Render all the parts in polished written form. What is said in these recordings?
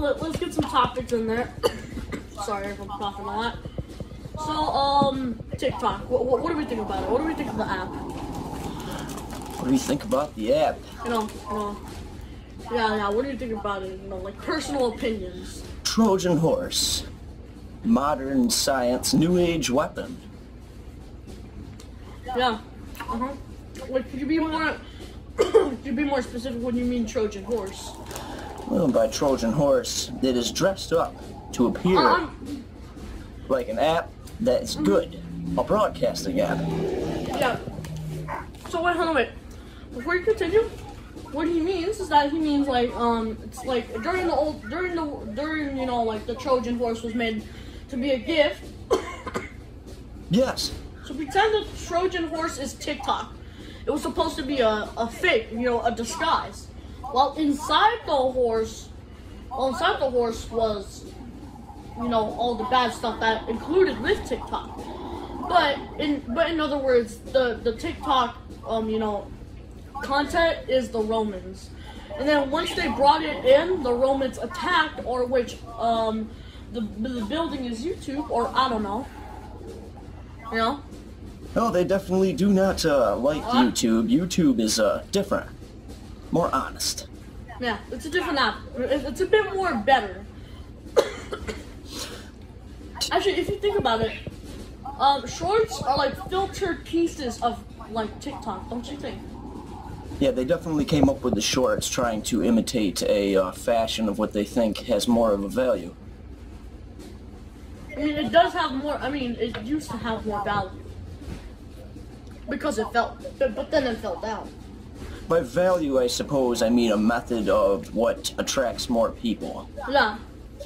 let's get some topics in there. Sorry if I'm coughing a lot. So, TikTok. What do we think about it? What do we think of the app? What do you think about the app? Yeah. What do you think about it? Like personal opinions. Trojan horse. Modern science, new age weapon. Yeah. Like, could you be more? Could you be more specific when you mean Trojan horse? Well, by Trojan horse, it is dressed up to appear like an app that's good, a broadcasting app. Yeah. So wait. Before you continue, what he means is that he means like it's like during like the Trojan horse was made to be a gift. Yes. So pretend the Trojan horse is TikTok. It was supposed to be a fake, a disguise. While inside the horse was, all the bad stuff that included with TikTok. But in other words, the TikTok, content is the Romans. And then once they brought it in, the Romans attacked, or which, the building is YouTube, or I don't know. No, they definitely do not like YouTube. YouTube is different, more honest. Yeah, it's a different app. It's a bit more better. Actually, if you think about it, shorts are like filtered pieces of like TikTok, don't you think? Yeah, they definitely came up with the shorts trying to imitate a fashion of what they think has more of a value. I mean, it does have more, it used to have more value. Because it fell, but then it fell down. By value, I suppose I mean a method of what attracts more people. Yeah,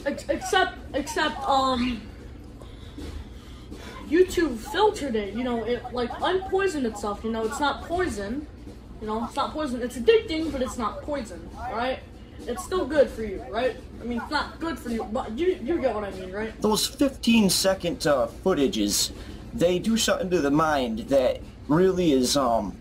except YouTube filtered it. It like unpoisoned itself. It's not poison. It's not poison. It's addicting, but it's not poison. Right? It's still good for you, right? It's not good for you, but you get what I mean, right? Those 15-second footages, they do something to the mind that really is kind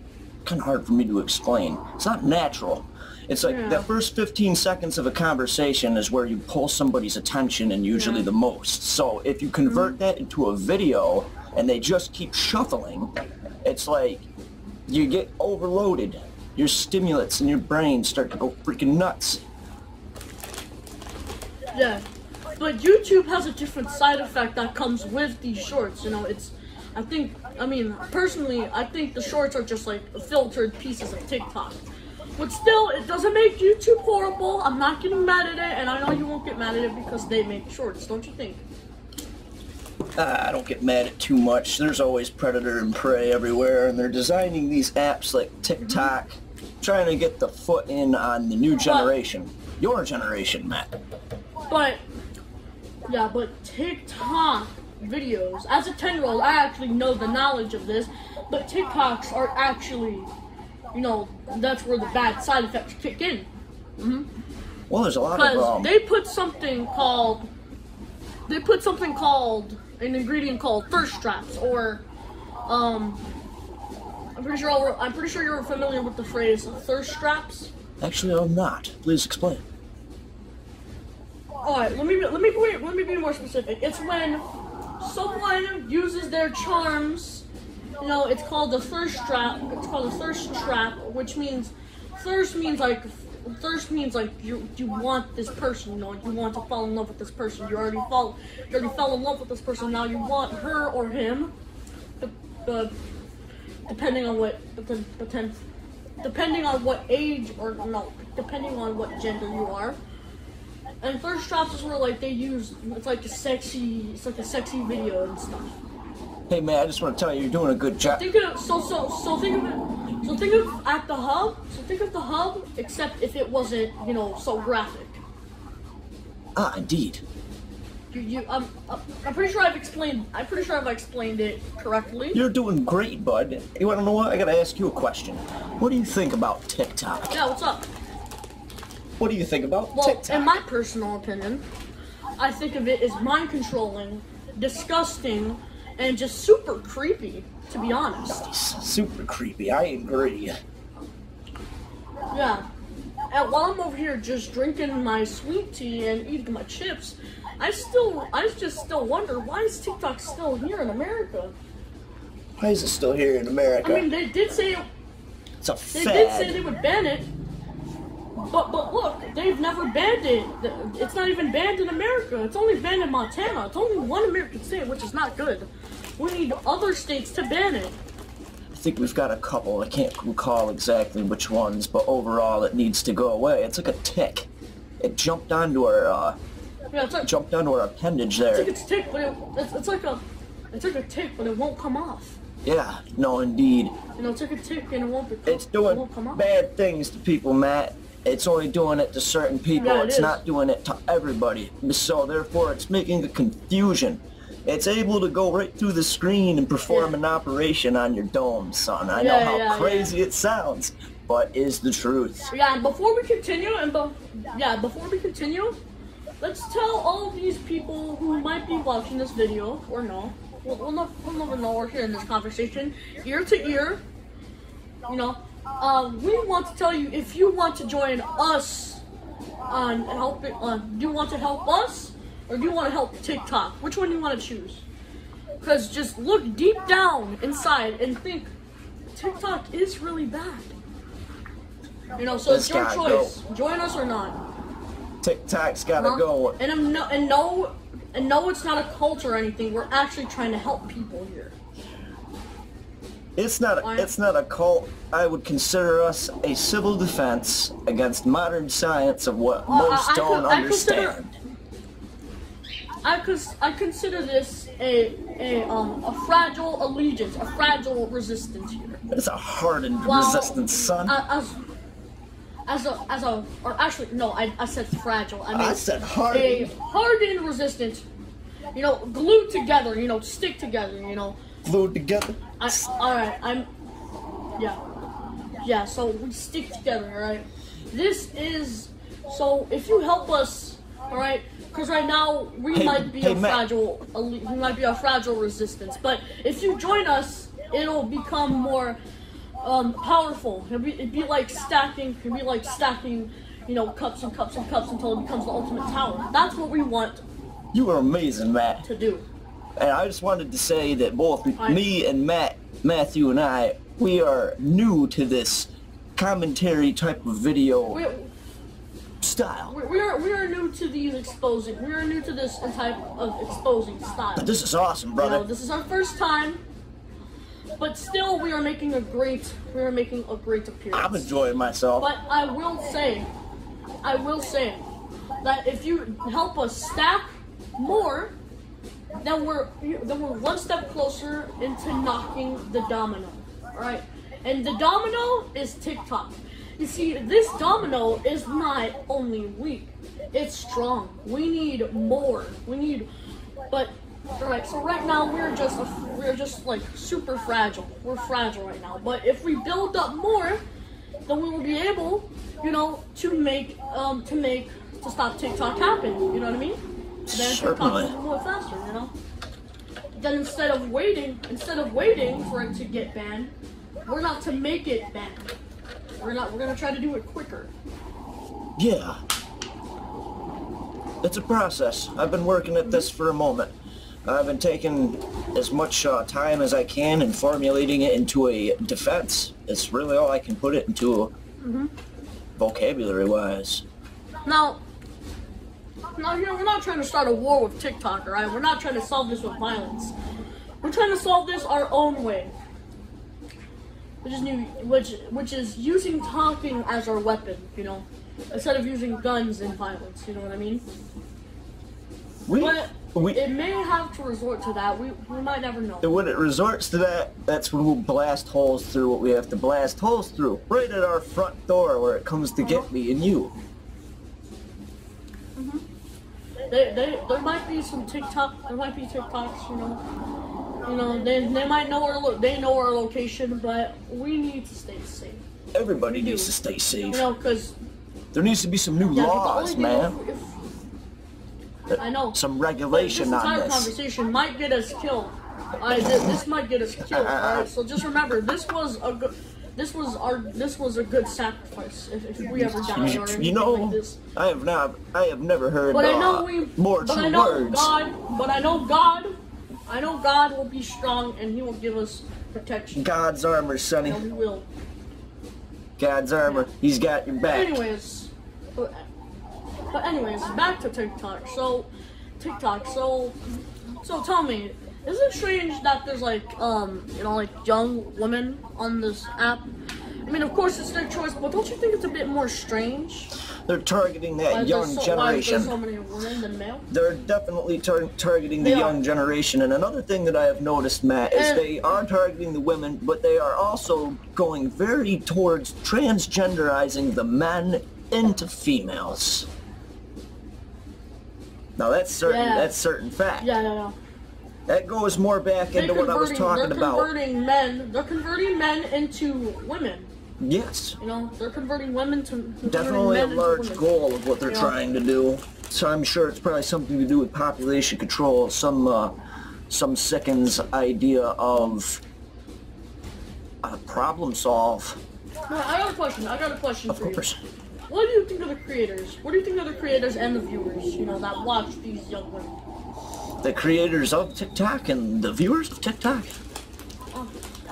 of hard for me to explain. It's not natural. It's like the first 15 seconds of a conversation is where you pull somebody's attention, and usually the most. So if you convert that into a video and they just keep shuffling, it's like you get overloaded. Your stimulants in your brain start to go freaking nuts. Yeah, but YouTube has a different side effect that comes with these shorts. Personally, I think the shorts are just like filtered pieces of TikTok. But still, it doesn't make YouTube horrible. I'm not getting mad at it, and I know you won't get mad at it because they make shorts, don't you think? I don't get mad at too much. There's always predator and prey everywhere, and they're designing these apps like TikTok, trying to get the foot in on the new generation. Your generation, Matt. But TikTok videos, as a 10-year-old, I actually know the knowledge of this, but TikToks are actually, that's where the bad side effects kick in. Well, there's a lot of because they put something called an ingredient called thirst traps, or I'm pretty sure you're familiar with the phrase thirst traps. Actually, I'm not. Please explain. All right, let me be more specific. It's when someone uses their charms. It's called the thirst trap. It's called a thirst trap, which means thirst means like you want this person. You want to fall in love with this person. You already fell in love with this person. Now you want her or him, depending on what age or no, depending on what gender you are. And thirst traps is where it's like a sexy video and stuff. Hey man, I just want to tell you, you're doing a good job. Think of at the hub. So think of the hub, except if it wasn't, so graphic. Ah, indeed. I'm pretty sure I've explained it correctly. You're doing great, bud. You want to know what? I gotta ask you a question. What do you think about TikTok? Yeah, what's up? What do you think about TikTok? In my personal opinion, I think of it as mind-controlling, disgusting, and just super creepy, to be honest. Nice. Super creepy, I agree. Yeah. while I'm over here just drinking my sweet tea and eating my chips, I just still wonder, why is TikTok still here in America? Why is it still here in America? I mean, they did say it's a fad. They did say they would ban it, but look, they've never banned it. It's not even banned in America. It's only banned in Montana. It's only one American state, which is not good. We need other states to ban it. I think we've got a couple. I can't recall exactly which ones, but overall it needs to go away. It's like a tick. It jumped onto our jumped onto our appendage there. It's like a tick, but it's like a tick, but it won't come off. Yeah, no, indeed. You know, it's like a tick, and it's doing bad things to people, Matt. It's only doing it to certain people. Yeah, it's not doing it to everybody. So therefore, it's making a confusion. It's able to go right through the screen and perform an operation on your dome, son. I know how crazy it sounds, but is the truth. Yeah, and before we continue, let's tell all these people who might be watching this video, or no, we'll never know we're here in this conversation, ear to ear, you know, we want to tell you, if you want to join us on helping, do you want to help us, or do you want to help TikTok? Which one do you want to choose? Because just look deep down inside and think, TikTok is really bad. You know, so it's your choice. Join us or not. TikTok's gotta go. And no, it's not a cult or anything. We're actually trying to help people here. It's not a cult. I would consider us a civil defense against modern science of what most don't understand. I consider this a fragile allegiance, a fragile resistance here. It's a hardened resistance, son. Or actually, no, I said fragile. I said hardened. A hardened resistance, you know, glued together, you know, stick together, you know. Glued together? Yeah, so we stick together, alright? So if you help us, alright, because right now we might be a fragile resistance, but if you join us, it'll become more powerful. It'd be like stacking, you know, cups and cups and cups until it becomes the ultimate tower. That's what we want. You are amazing, Matt. To do. And I just wanted to say that both me and Matthew and I, we are new to this commentary type of video style. We are new to these exposing. We are new to this type of exposing style. But this is awesome, brother. You know, this is our first time, but still we are making a great appearance. I'm enjoying myself. But I will say that if you help us stack more, then we're one step closer into knocking the domino. Alright? And the domino is TikTok. You see, this domino is not only weak, it's strong. We need more. Alright, so right now we're just like super fragile. We're fragile right now. But if we build up more, then we will be able, you know, to stop TikTok happening. You know what I mean? Then TikTok will move faster, you know? Then instead of waiting for it to get banned, we're not to make it banned. We're gonna try to do it quicker. Yeah. It's a process. I've been working at this for a moment. I've been taking as much time as I can and formulating it into a defense. It's really all I can put it into, vocabulary-wise. Now, you know, we're not trying to start a war with TikTok, alright? We're not trying to solve this with violence. We're trying to solve this our own way. Which is using talking as our weapon, you know? Instead of using guns and violence, you know what I mean? It may have to resort to that. We might never know. And when it resorts to that, that's when we'll blast holes through what we have to blast holes through. Right at our front door where it comes to get me and you. There might be some TikToks, you know, they might know our location, but we need to stay safe. Everybody needs to stay safe. You know, because there needs to be some new laws, man. I know. Some regulation on this. This entire conversation might get us killed. This might get us killed. Alright, so just remember, this was this was a good sacrifice if we ever die or anything You know, like this. I have never heard But I know more but true I know words. I know God will be strong and He will give us protection. God's armor, Sonny. You know, He will. God's armor. He's got your back. But anyways, back to TikTok. So tell me, is it strange that there's like like young women on this app? I mean, of course it's their choice, but don't you think it's a bit more strange? They're targeting that young generation. Why there's so many women than male? They're definitely targeting the young generation. And another thing that I have noticed, Matt, is they are targeting the women, but they are also going very towards transgenderizing the men into females. Now that's certain. Yeah. That's certain fact. Yeah. That goes more back into what I was talking about. They're converting men into women. Yes. You know, they're converting women to definitely a large goal of what they're You know? trying to do. So I'm sure it's probably something to do with population control. Some sickens idea of problem solve. No, I got a question Of for you. course. What do you think of the creators? What do you think of the creators and the viewers, that watch these young women? The creators of TikTok and the viewers of TikTok?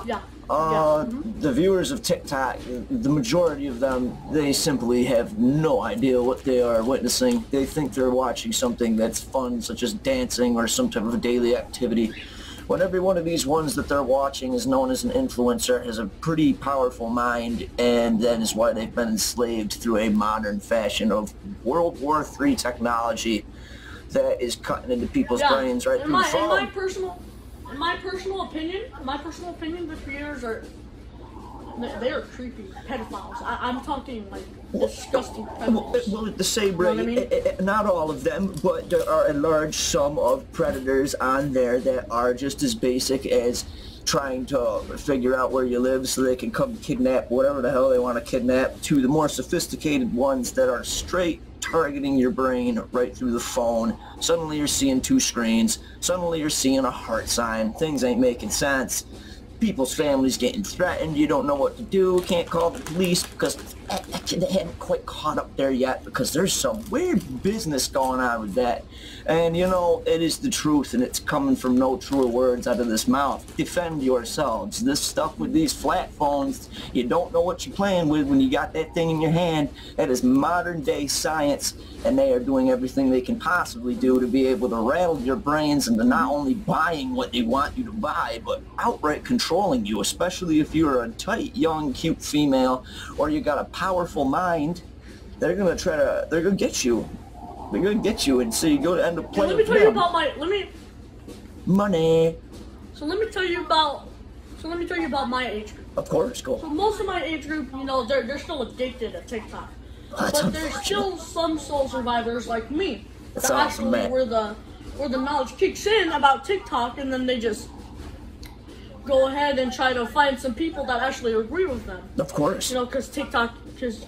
Yeah. The viewers of TikTok, the majority of them, they simply have no idea what they are witnessing. They think they're watching something that's fun, such as dancing or some type of a daily activity. When every one of these ones that they're watching is known as an influencer, has a pretty powerful mind, and that is why they've been enslaved through a modern fashion of World War III technology that is cutting into people's brains right through the phone. In my personal opinion, the creators they are creepy pedophiles. I'm talking like disgusting pedophiles. Well, at the same rate, You know what I mean? not all of them, but there are a large sum of predators on there that are just as basic as trying to figure out where you live so they can come kidnap whatever the hell they want to kidnap, to the more sophisticated ones that are straight targeting your brain right through the phone. Suddenly you're seeing two screens. Suddenly you're seeing a heart sign. Things ain't making sense. People's families getting threatened. You don't know what to do. Can't call the police because they haven't quite caught up there yet, because there's some weird business going on with that. And it is the truth, and it's coming from no truer words out of this mouth. Defend yourselves. This stuff with these flat phones, you don't know what you're playing with when you got that thing in your hand. That is modern day science, and they are doing everything they can possibly do to be able to rattle your brains into not only buying what they want you to buy, but outright controlling you, especially if you're a tight, young, cute female, or you got a powerful mind. They're gonna get you. They're gonna get you, and so you go to end up playing with them. Money. So let me tell you about my age group. Of course, go. So most of my age group, they're still addicted to TikTok. That's But there's still some soul survivors like me That's that awesome, actually man. where the knowledge kicks in about TikTok, and then they just go ahead and try to find some people that actually agree with them. Of course. Because TikTok, because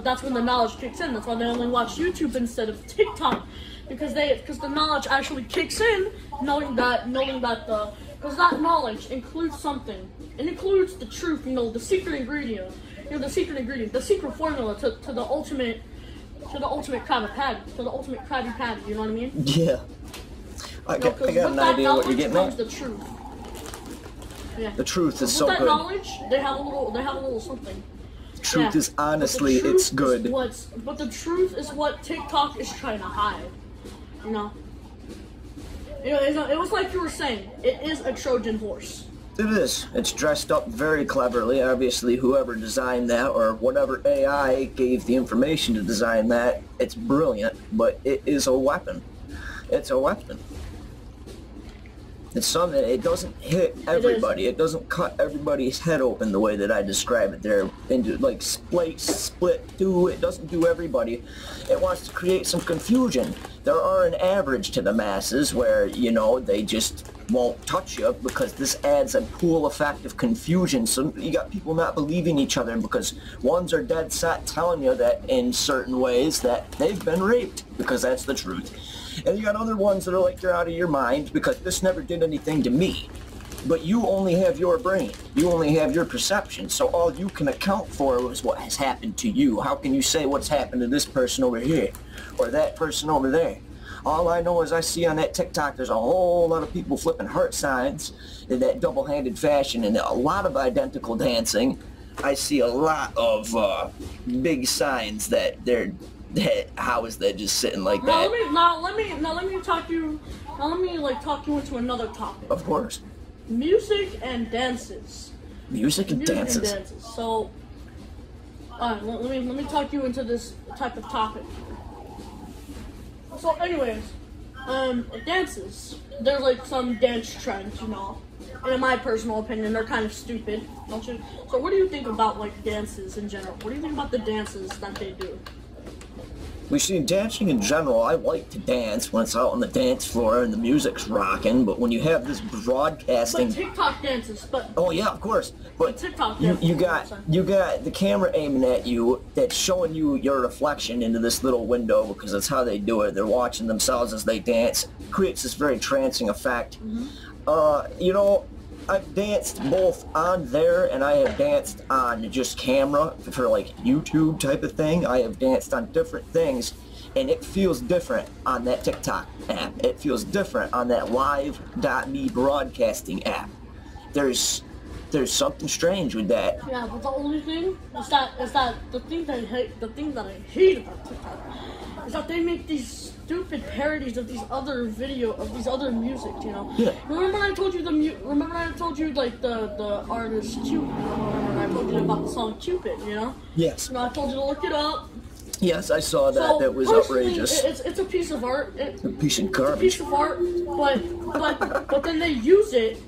that's when the knowledge kicks in. That's why they only watch YouTube instead of TikTok, because the knowledge actually kicks in, knowing that because that knowledge includes something. It includes the truth, the secret ingredient, the secret formula to the ultimate Krabby Patty. You know what I mean? Yeah. I got an idea what you're getting at. The truth. Yeah. The truth is so With good. that knowledge, they have a little something. Truth is honestly, it's good. But the truth is what TikTok is trying to hide. It was like you were saying. It is a Trojan horse. It is. It's dressed up very cleverly. Obviously, whoever designed that, or whatever AI gave the information to design that, it's brilliant. But it is a weapon. It's a weapon. It's something, it doesn't hit everybody. It doesn't cut everybody's head open the way that I describe it there. Into like split through. It doesn't do everybody. It wants to create some confusion. There are an average to the masses where, they just won't touch you because this adds a cool effect of confusion. So you got people not believing each other because ones are dead set telling you that in certain ways that they've been raped, because that's the truth. And you got other ones that are like, you're out of your mind because this never did anything to me. But you only have your brain. You only have your perception. So all you can account for is what has happened to you. How can you say what's happened to this person over here or that person over there? All I know is I see on that TikTok there's a whole lot of people flipping heart signs in that double-handed fashion and a lot of identical dancing. I see a lot of big signs that how is that just sitting like that? Let me talk you into another topic. Of course. Music and dances. Music and dances. So, let me talk you into this type of topic. So, anyways, dances. There's like some dance trends, you know. And in my personal opinion, they're kind of stupid, don't you? So, what do you think about like dances in general? What do you think about the dances that they do? We see dancing in general, I like to dance when it's out on the dance floor and the music's rocking, but when you have this broadcasting... But TikTok dances, but... Oh yeah, of course. But TikTok dances, you got the camera aiming at you that's showing you your reflection into this little window because that's how they do it. They're watching themselves as they dance. It creates this very trancing effect. Mm-hmm. You know, I've danced both on there and I have danced on just camera for like YouTube type of thing. I have danced on different things and it feels different on that TikTok app. It feels different on that live.me broadcasting app. There's something strange with that. Yeah, but the only thing is that the thing that I hate about TikTok is that they make these stupid parodies of these other music, you know. Yeah. Remember I told you like the artist Cupid. Remember I told you about the song Cupid, you know. Yes. You know, I told you to look it up. Yes, I saw that. So, that was outrageous. It's a piece of art. A piece of garbage. It's a piece of art, but then they use it.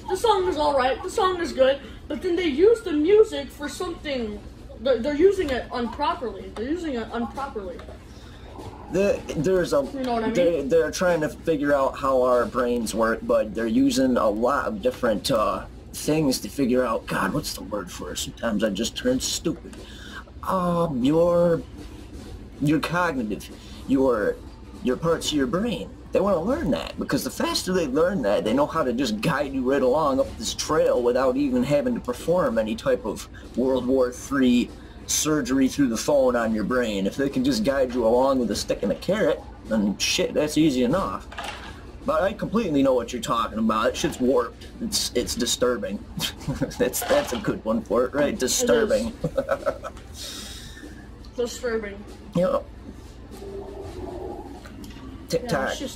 The song is alright. The song is good, but then they use the music for something. They're using it improperly. There's a, you know what I mean? They're trying to figure out how our brains work, but they're using a lot of different things to figure out. God, what's the word for it? Sometimes I just turn stupid. Your cognitive, your parts of your brain. They want to learn that because the faster they learn that, they know how to just guide you right along up this trail without even having to perform any type of World War III surgery through the phone on your brain. If they can just guide you along with a stick and a carrot, then shit, that's easy enough. But I completely know what you're talking about. That shit's warped. It's disturbing. that's a good one for it, right? Disturbing. Disturbing. Yeah. TikTok. Yeah,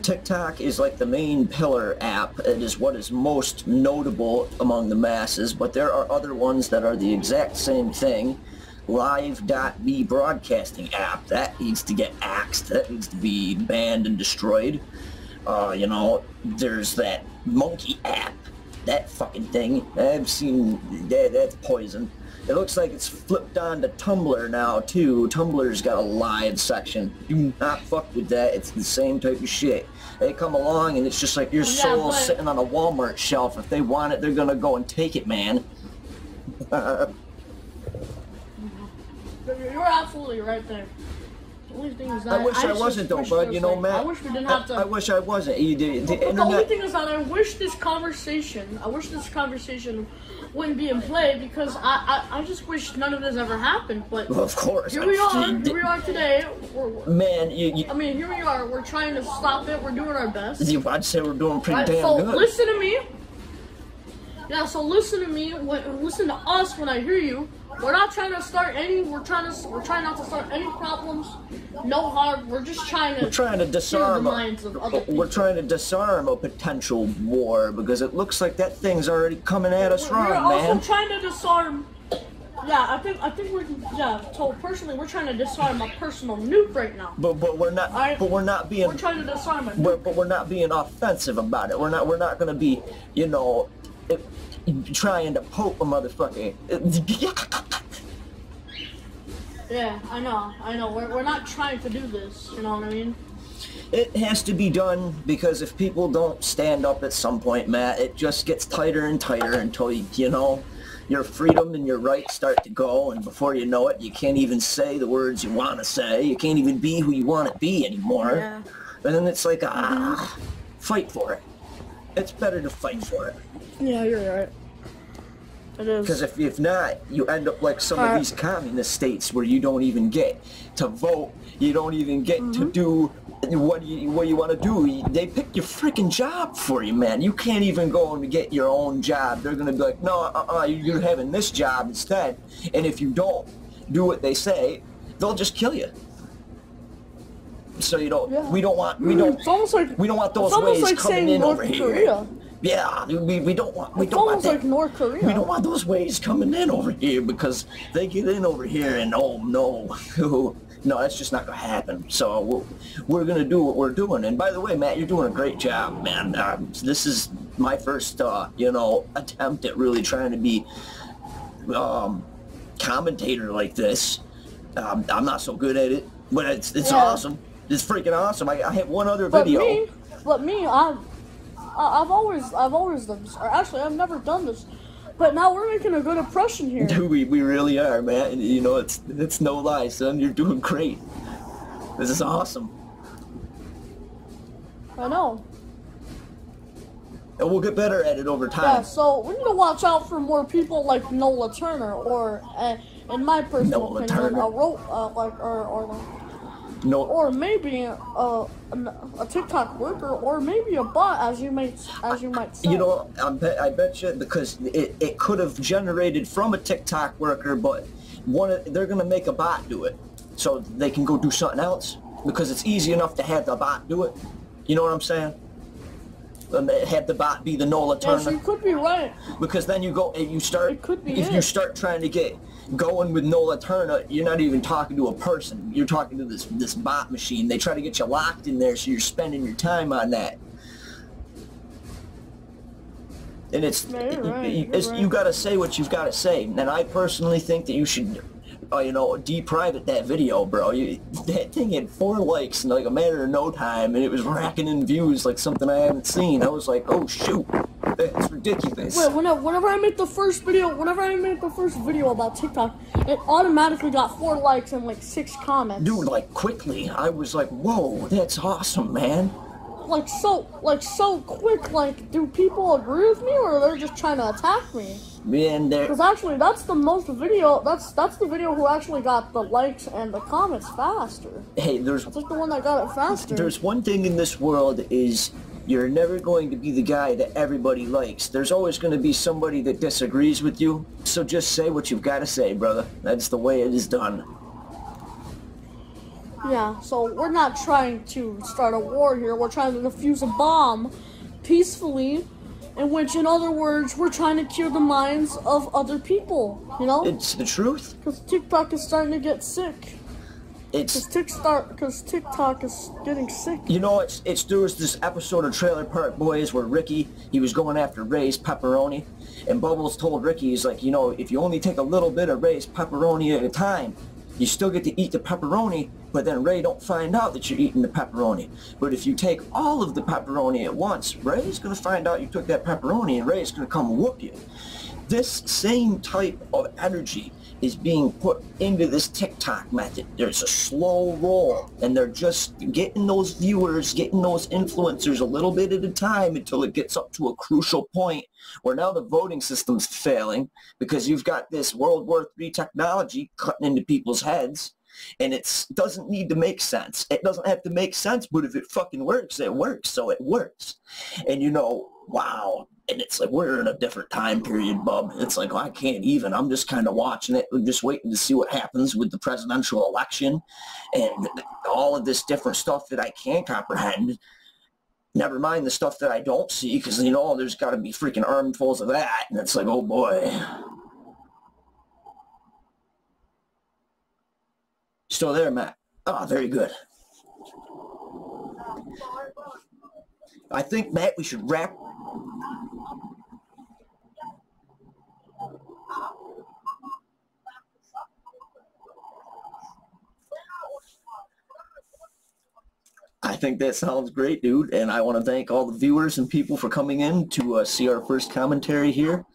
TikTok is like the main pillar app. It is what is most notable among the masses, but there are other ones that are the exact same thing. Live.me broadcasting app, that needs to get axed. That needs to be banned and destroyed. You know, there's that monkey app. That fucking thing. I've seen that's poison. It looks like it's flipped on to Tumblr now, too. Tumblr's got a live section. Do not fuck with that. It's the same type of shit. They come along and it's just like your soul sitting on a Walmart shelf. If they want it, they're gonna go and take it, man. You're absolutely right there. The only thing is that I wish I wasn't, though, bud. You know, Matt. I wish we didn't have to. I wish I wasn't. The only thing is that I wish this conversation wouldn't be in play because I just wish none of this ever happened. But well, of course. Here we are today. Man, I mean, here we are. We're trying to stop it. We're doing our best. I'd say we're doing pretty damn so good. Listen to me. Yeah, so listen to me. Listen to us when I hear you. We're not trying to start any. We're trying not to start any problems. No harm. We're just trying to. We're trying to disarm. The minds of other people. We're trying to disarm a potential war because it looks like that thing's already coming at us wrong, man. We're also trying to disarm. Yeah, I think we're. Yeah. So personally, we're trying to disarm a personal nuke right now. But we're not. But we're not being. We're trying to disarm it. But we're not being offensive about it. We're not going to be. You know. Trying to poke a motherfucker. Yeah, I know. We're not trying to do this, you know what I mean? It has to be done because if people don't stand up at some point, Matt, it just gets tighter and tighter until you know, your freedom and your rights start to go, and before you know it, you can't even say the words you want to say. You can't even be who you want to be anymore. Yeah. And then it's like, fight for it. It's better to fight for it. Yeah, you're right. It is. Because if not, you end up like some of these communist states where you don't even get to vote. You don't even get to do what you want to do. They pick your freaking job for you, man. You can't even go and get your own job. They're going to be like, no, you're having this job instead. And if you don't do what they say, they'll just kill you. So you don't. We don't want. We don't. It's almost like, we don't want those waves like coming in over here. Yeah, we don't want. We don't want that. Like North Korea. We don't want those waves coming in over here because they get in over here and oh no, no, that's just not gonna happen. So we're gonna do what we're doing. And by the way, Matt, you're doing a great job, man. This is my first, attempt at really trying to be commentator like this. I'm not so good at it, but it's awesome. It's freaking awesome. I have one other video. But me, I've always done this. Or actually, I've never done this. But now we're making a good impression here. Dude, we really are, man. You know, it's no lie, son. You're doing great. This is awesome. I know. And we'll get better at it over time. Yeah, so we need to watch out for more people like Nola Turner, or in my personal opinion, or maybe a TikTok worker, or maybe a bot, as you might say. You know, I bet you, because it could have generated from a TikTok worker, but they're gonna make a bot do it, so they can go do something else, because it's easy enough to have the bot do it. You know what I'm saying? Have the bot be the Nola Turner. Yes, you could be right. Because then you start. It could be you start trying to get going with Nola Turner, you're not even talking to a person. You're talking to this bot machine. They try to get you locked in there, so you're spending your time on that. And you gotta say what you've gotta say. And I personally think that you should, deprivate that video, bro. That thing had 4 likes in like a matter of no time, and it was racking in views like something I haven't seen. I was like, oh shoot, that's ridiculous. Wait, whenever I make the first video about TikTok, it automatically got 4 likes and like 6 comments. Dude, like quickly, I was like, whoa, that's awesome, man. Like so quick. Like, do people agree with me, or they're just trying to attack me? Man, because actually, that's the video who actually got the likes and the comments faster. Hey, that's like the one that got it faster. There's one thing in this world is you're never going to be the guy that everybody likes. There's always going to be somebody that disagrees with you. So just say what you've got to say, brother. That's the way it is done. Yeah, so we're not trying to start a war here. We're trying to defuse a bomb peacefully, in which, in other words, we're trying to cure the minds of other people, you know? It's the truth. Because TikTok is starting to get sick. Because TikTok is getting sick. You know, there was this episode of Trailer Park Boys where Ricky, he was going after Ray's pepperoni, and Bubbles told Ricky, he's like, if you only take a little bit of Ray's pepperoni at a time, you still get to eat the pepperoni, but then Ray don't find out that you're eating the pepperoni. But if you take all of the pepperoni at once, Ray's going to find out you took that pepperoni, and Ray's going to come whoop you. This same type of energy is being put into this TikTok method. There's a slow roll, and they're just getting those viewers, getting those influencers a little bit at a time until it gets up to a crucial point where now the voting system's failing because you've got this World War III technology cutting into people's heads, and it doesn't need to make sense. It doesn't have to make sense, but if it fucking works, it works, so it works. And wow. And it's like, we're in a different time period, bub. It's like, I can't even. I'm just kind of watching it. I'm just waiting to see what happens with the presidential election and all of this different stuff that I can't comprehend. Never mind the stuff that I don't see, because, there's got to be freaking armfuls of that. And it's like, oh, boy. Still there, Matt? Oh, very good. I think, Matt, we should wrap... I think that sounds great, dude, and I want to thank all the viewers and people for coming in to see our first commentary here.